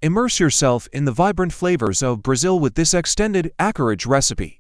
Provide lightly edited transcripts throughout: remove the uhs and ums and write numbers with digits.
Immerse yourself in the vibrant flavors of Brazil with this extended Acaraje recipe.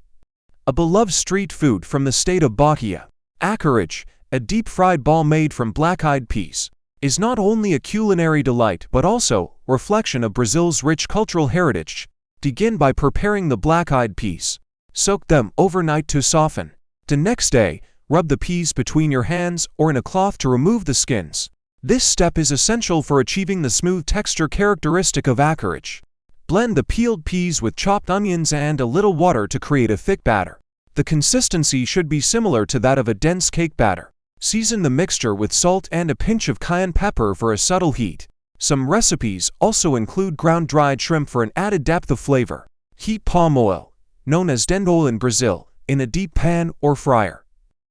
A beloved street food from the state of Bahia, Acaraje, a deep-fried ball made from black-eyed peas, is not only a culinary delight but also a reflection of Brazil's rich cultural heritage. Begin by preparing the black-eyed peas. Soak them overnight to soften. The next day, rub the peas between your hands or in a cloth to remove the skins. This step is essential for achieving the smooth texture characteristic of Acaraje. Blend the peeled peas with chopped onions and a little water to create a thick batter. The consistency should be similar to that of a dense cake batter. Season the mixture with salt and a pinch of cayenne pepper for a subtle heat. Some recipes also include ground dried shrimp for an added depth of flavor. Heat palm oil, known as dendol in Brazil, in a deep pan or fryer.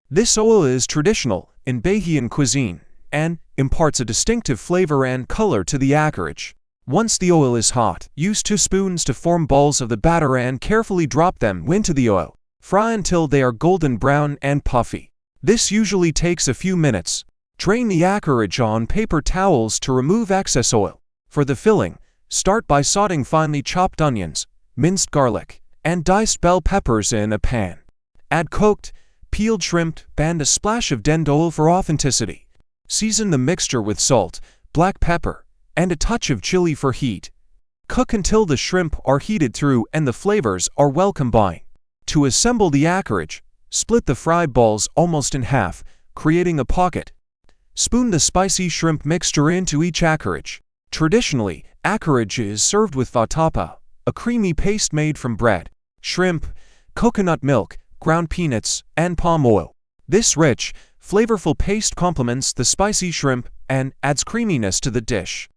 This oil is traditional in Bahian cuisine and imparts a distinctive flavor and color to the Acaraje. Once the oil is hot, use 2 spoons to form balls of the batter and carefully drop them into the oil. Fry until they are golden brown and puffy. This usually takes a few minutes. Drain the Acaraje on paper towels to remove excess oil. For the filling, start by sauteing finely chopped onions, minced garlic, and diced bell peppers in a pan. Add cooked, peeled shrimp and a splash of dendol for authenticity. Season the mixture with salt, black pepper, and a touch of chili for heat. Cook until the shrimp are heated through and the flavors are well combined. To assemble the Acaraje, split the fried balls almost in half, creating a pocket. Spoon the spicy shrimp mixture into each Acaraje. Traditionally, Acaraje is served with vatapa, a creamy paste made from bread, shrimp, coconut milk, ground peanuts, and palm oil. This rich, flavorful paste complements the spicy shrimp and adds creaminess to the dish.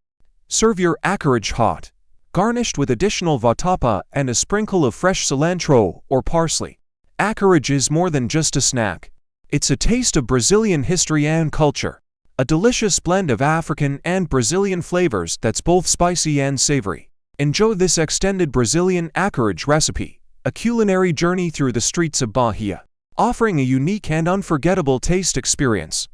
Serve your Acaraje hot, garnished with additional vatapa and a sprinkle of fresh cilantro or parsley. Acaraje is more than just a snack. It's a taste of Brazilian history and culture. A delicious blend of African and Brazilian flavors that's both spicy and savory. Enjoy this extended Brazilian Acaraje recipe, a culinary journey through the streets of Bahia, offering a unique and unforgettable taste experience.